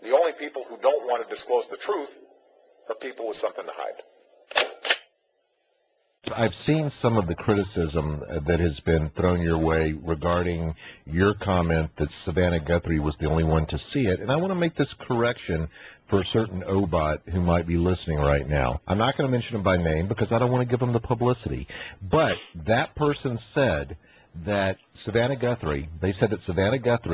The only people who don't want to disclose the truth are people with something to hide. I've seen some of the criticism that has been thrown your way regarding your comment that Savannah Guthrie was the only one to see it, and I want to make this correction for a certain OBOT who might be listening right now. I'm not going to mention him by name because I don't want to give him the publicity, but that person said that Savannah Guthrie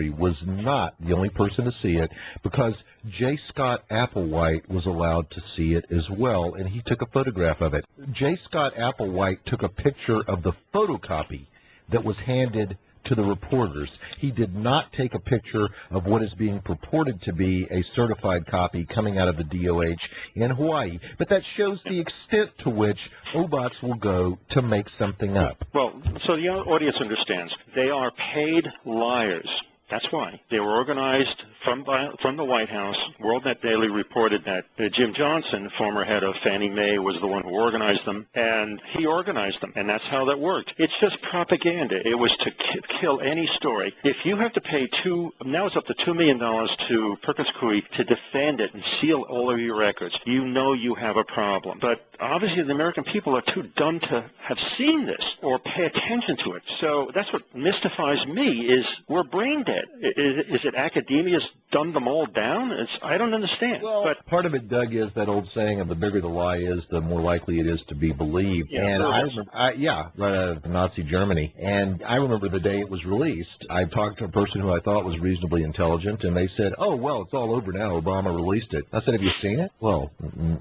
was not the only person to see it because J. Scott Applewhite was allowed to see it as well, and he took a photograph of it. J. Scott Applewhite took a picture of the photocopy that was handed to the reporters. He did not take a picture of what is being purported to be a certified copy coming out of the DOH in Hawaii. But that shows the extent to which OBOTs will go to make something up. Well, so the audience understands. They are paid liars. That's why. They were organized from the White House. WorldNet Daily reported that Jim Johnson, former head of Fannie Mae, was the one who organized them, and he organized them, and that's how that worked. It's just propaganda. It was to kill any story. If you have to pay now it's up to $2 million to Perkins Coie to defend it and seal all of your records, you know you have a problem. But obviously the American people are too dumb to have seen this or pay attention to it. So that's what mystifies me is we're brain dead. Is it academia's dumbed them all down? I don't understand. Well, but part of it, Doug, is that old saying of the bigger the lie is, the more likely it is to be believed. Yeah, and I remember, right out of Nazi Germany. And I remember the day it was released. I talked to a person who I thought was reasonably intelligent, and they said, "Oh, well, it's all over now. Obama released it." I said, "Have you seen it?" "Well,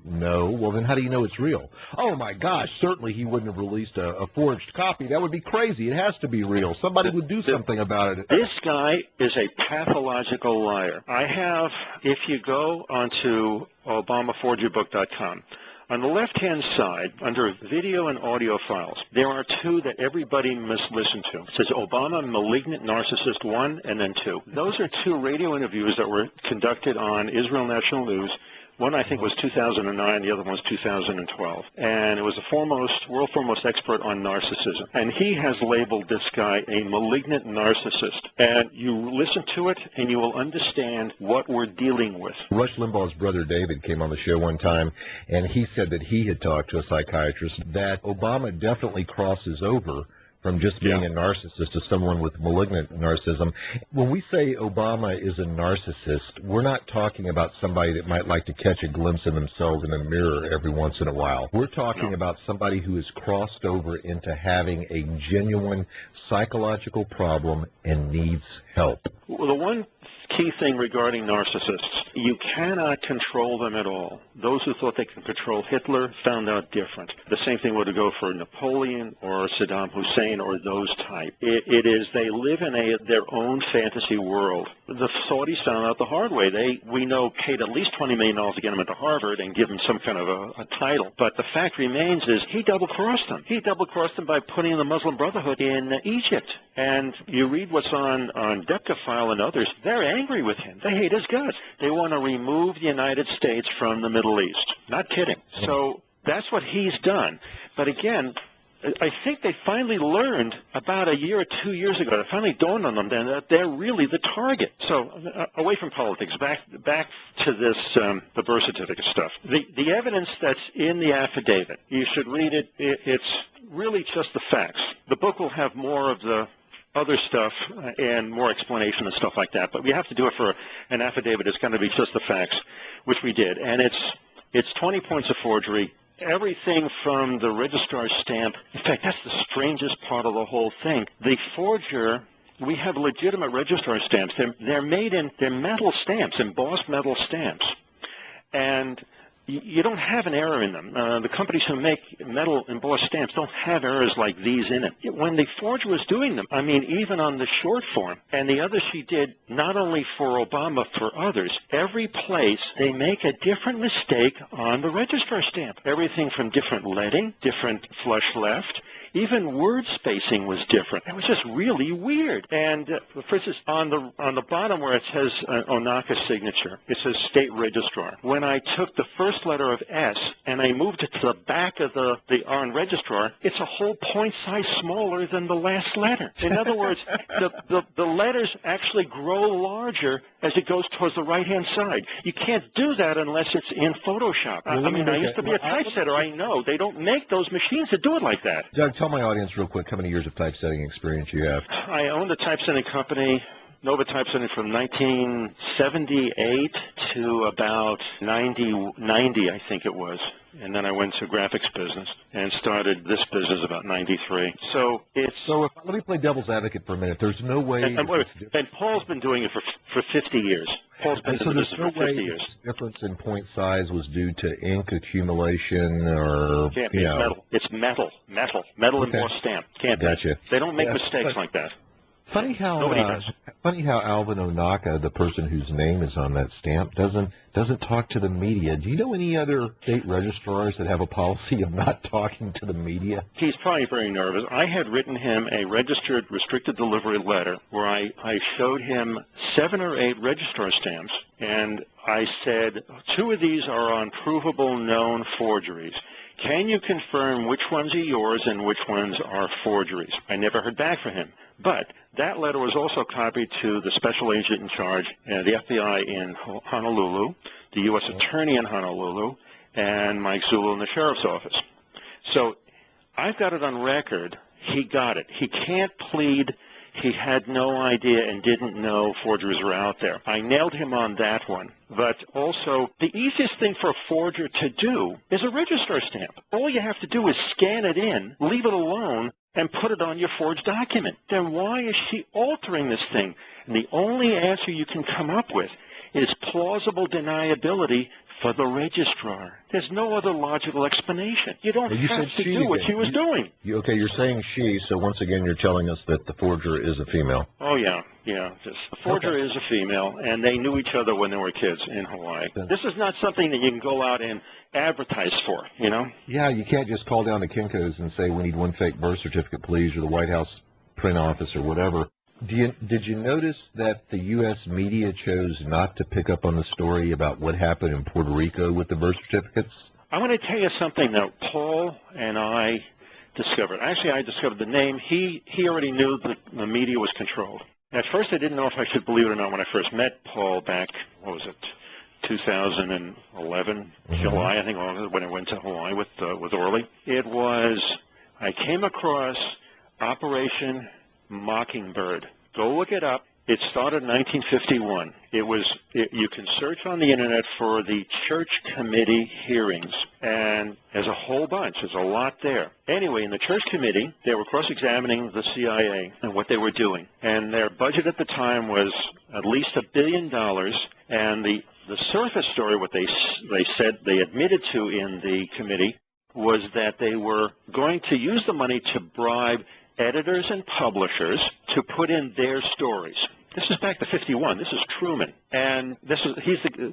no." "Well, then how do you know it's real?" "Oh, my gosh, certainly he wouldn't have released a forged copy. That would be crazy. It has to be real. Somebody would do something about it." This guy is a pathological liar. I have, if you go onto ObamaForgerBook.com, on the left-hand side, under video and audio files, there are two that everybody must listen to. It says Obama Malignant Narcissist 1 and then 2. Those are two radio interviews that were conducted on Israel National News. One, I think, was 2009. The other one was 2012. And it was the world foremost expert on narcissism. And he has labeled this guy a malignant narcissist. And you listen to it, and you will understand what we're dealing with. Rush Limbaugh's brother David came on the show one time, and he said that he had talked to a psychiatrist that Obama definitely crosses over from just being a narcissist to someone with malignant narcissism. When we say Obama is a narcissist, we're not talking about somebody that might like to catch a glimpse of themselves in a mirror every once in a while. We're talking about somebody who has crossed over into having a genuine psychological problem and needs help. Well, the one key thing regarding narcissists, you cannot control them at all. Those who thought they could control Hitler found out different. The same thing would go for Napoleon or Saddam Hussein or those type. It is they live in their own fantasy world. The Saudis found out the hard way. We know paid at least $20 million to get him into Harvard and give him some kind of a title. But the fact remains is he double-crossed them. He double-crossed them by putting the Muslim Brotherhood in Egypt. And you read what's on Depka File and others, they're angry with him. They hate his guts. They want to remove the United States from the Middle East. Not kidding. So that's what he's done. But again, I think they finally learned about a year or 2 years ago. It finally dawned on them then that they're really the target. So away from politics, back to this, the birth certificate stuff. The evidence that's in the affidavit, you should read it. It's really just the facts. The book will have more of the other stuff and more explanation and stuff like that. But we have to do it for an affidavit. It's going to be just the facts, which we did. And it's 20 points of forgery. Everything from the registrar's stamp. In fact, that's the strangest part of the whole thing. The forger, we have legitimate registrar stamps. They're made they're metal stamps, embossed metal stamps. And you don't have an error in them. The companies who make metal embossed stamps don't have errors like these in it. When the forger was doing them, I mean, even on the short form, and the others she did, not only for Obama, for others, every place they make a different mistake on the registrar stamp. Everything from different leading, different flush left, Even word spacing was different. It was just really weird. And for instance, on the bottom where it says Onaka's signature, it says State Registrar. When I took the first letter of S and I moved it to the back of the RN Registrar, it's a whole point size smaller than the last letter. In other words, the letters actually grow larger as it goes towards the right-hand side. You can't do that unless it's in Photoshop. I used to be a typesetter. I know. They don't make those machines that do it like that. Doug, tell my audience real quick how many years of typesetting experience you have. I owned a typesetting company, Nova Typesetting, from 1978 to about 90, I think it was. And then I went to graphics business and started this business about 93. So let me play devil's advocate for a minute. There's no way. And Paul's been doing it for 50 years. Paul's been doing this for 50 years. The difference in point size was due to ink accumulation or, Can't be metal. It's metal embossed stamp. Can't gotcha. be. They don't make mistakes like that. Funny how Alvin Onaka, the person whose name is on that stamp, doesn't talk to the media. Do you know any other state registrars that have a policy of not talking to the media? He's probably very nervous. I had written him a registered restricted delivery letter where I showed him 7 or 8 registrar stamps, and I said, 2 of these are on provable known forgeries. Can you confirm which ones are yours and which ones are forgeries? I never heard back from him. But that letter was also copied to the special agent in charge, the FBI in Honolulu, the U.S. Attorney in Honolulu, and Mike Zulu in the sheriff's office. So I've got it on record. He got it. He can't plead he had no idea and didn't know forgeries were out there. I nailed him on that one. But also, the easiest thing for a forger to do is a registrar stamp. All you have to do is scan it in, leave it alone, and put it on your forged document. Then why is she altering this thing? And the only answer you can come up with is plausible deniability for the registrar. There's no other logical explanation. You don't have to do what she was doing. You're saying she, so once again you're telling us that the forger is a female. Oh, yeah. The forger is a female, and they knew each other when they were kids in Hawaii. This is not something that you can go out and advertise for, you know? Yeah, you can't just call down to Kinko's and say, we need one fake birth certificate, please, or the White House print office or whatever. Did you notice that the U.S. media chose not to pick up on the story about what happened in Puerto Rico with the birth certificates? I want to tell you something that Paul and I discovered. Actually, I discovered the name. He already knew that the media was controlled. At first, I didn't know if I should believe it or not when I first met Paul back, 2011, July, I think, when I went to Hawaii with Orly. I came across Operation Mockingbird. Go look it up. It started in 1951. You can search on the internet for the church committee hearings, and there's a whole bunch. There's a lot there. Anyway, in the church committee, they were cross-examining the CIA and what they were doing. And their budget at the time was at least $1 billion, and the surface story, what they said, they admitted to in the committee, was that they were going to use the money to bribe editors and publishers to put in their stories. This is back to 51. This is Truman. And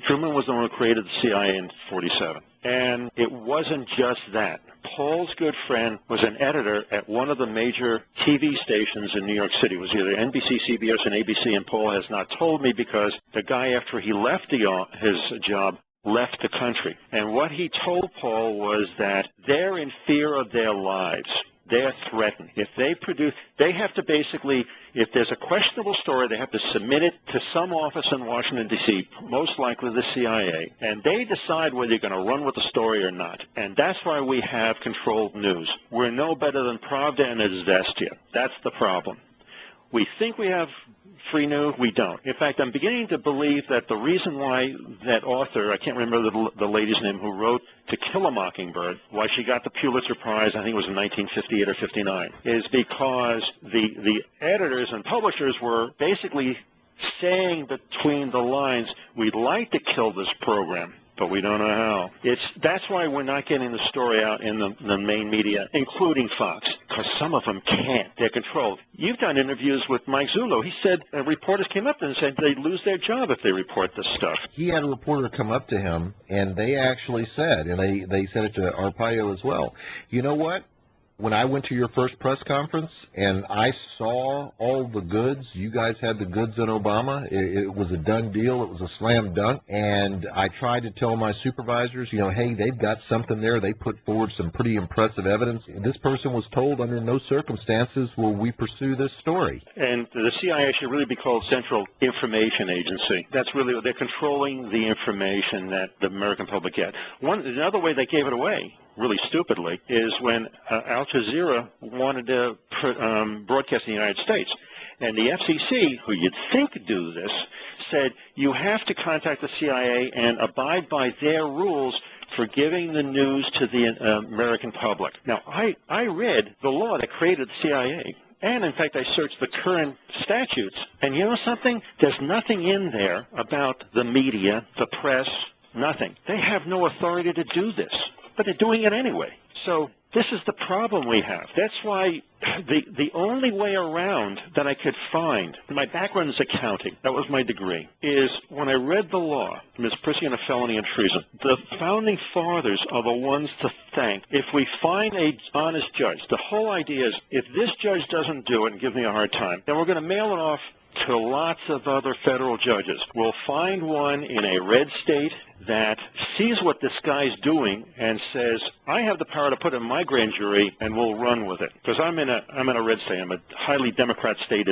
Truman was the one who created the CIA in 47. And it wasn't just that. Paul's good friend was an editor at one of the major TV stations in New York City. It was either NBC, CBS, and ABC, and Paul has not told me because the guy, after he left his job, left the country. And what he told Paul was that they're in fear of their lives. They're threatened. If they have to basically, if there's a questionable story, they have to submit it to some office in Washington, D.C., most likely the CIA, and they decide whether you're going to run with the story or not. And that's why we have controlled news. We're no better than Pravda and Izvestia. That's the problem. We think we have free news. We don't. In fact, I'm beginning to believe that the reason why that author, I can't remember the lady's name, who wrote To Kill a Mockingbird, why she got the Pulitzer Prize, I think it was in 1958 or 59, is because the editors and publishers were basically saying between the lines, we'd like to kill this program, but we don't know how. That's why we're not getting the story out in the main media, including Fox, because some of them can't. They're controlled. You've done interviews with Mike Zulu. He said reporters came up and said they'd lose their job if they report this stuff. He had a reporter come up to him, and they actually said, and they said it to Arpaio as well, you know what? When I went to your first press conference and I saw all the goods, you guys had the goods on Obama. It was a done deal. It was a slam dunk. And I tried to tell my supervisors, hey, they've got something there. They put forward some pretty impressive evidence. This person was told under no circumstances will we pursue this story. And the CIA should really be called Central Information Agency. That's really, they're controlling the information that the American public get. Another way they gave it away, really stupidly, is when Al Jazeera wanted to broadcast in the United States. And the FCC, who you'd think do this, said you have to contact the CIA and abide by their rules for giving the news to the American public. Now, I read the law that created the CIA. And, in fact, I searched the current statutes. And you know something? There's nothing in there about the media, the press, nothing. They have no authority to do this. But they're doing it anyway. So this is the problem we have. That's why the only way around that I could find, my background is accounting, that was my degree, is when I read the law, misprision of felony and treason, the founding fathers are the ones to thank. If we find an honest judge, the whole idea is if this judge doesn't do it and give me a hard time, then we're going to mail it off to lots of other federal judges. We'll find one in a red state that sees what this guy's doing and says, I have the power to put it in my grand jury and we'll run with it. Because I'm in a red state. I'm a highly Democrat state.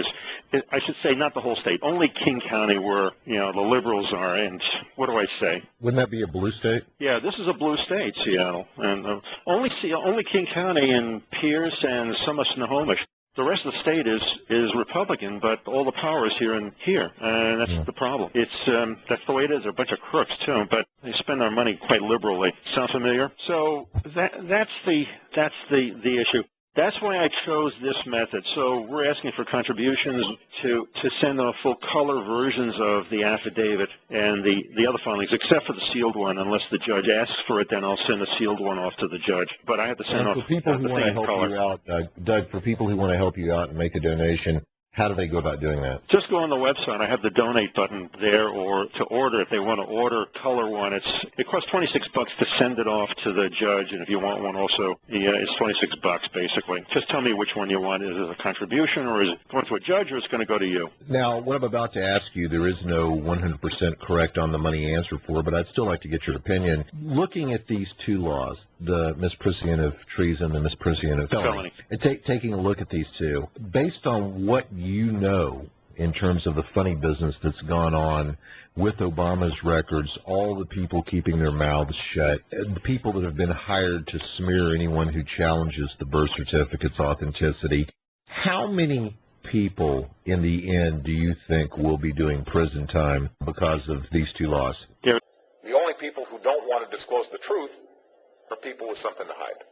I should say not the whole state. Only King County where, the liberals are. And what do I say? Wouldn't that be a blue state? Yeah, this is a blue state, Seattle. And only King County and Pierce and some of Snohomish. The rest of the state is Republican, but all the power is here and that's the problem. It's that's the way it is. They're a bunch of crooks too, but they spend their money quite liberally. Sound familiar? So that's the issue. That's why I chose this method. So we're asking for contributions to send them full color versions of the affidavit and the other filings, except for the sealed one. Unless the judge asks for it, then I'll send the sealed one off to the judge. But I have to send off for people who the want to thing in help color. you out, Doug, for people who want to help you out and make a donation, how do they go about doing that? Just go on the website. I have the donate button there, or to order if they want to order color one. It costs $26 to send it off to the judge, and if you want one also, it's $26 basically. Just tell me which one you want. Is it a contribution, or is it going to a judge, or it's going to go to you? Now, what I'm about to ask you, there is no 100% correct on the money answer for, but I'd still like to get your opinion. Looking at these two laws, the misprision of treason, the misprision of felony, and taking a look at these two, based on what you know in terms of the funny business that's gone on with Obama's records, all the people keeping their mouths shut, the people that have been hired to smear anyone who challenges the birth certificate's authenticity, how many people in the end do you think will be doing prison time because of these two laws? The only people who don't want to disclose the truth are people with something to hide.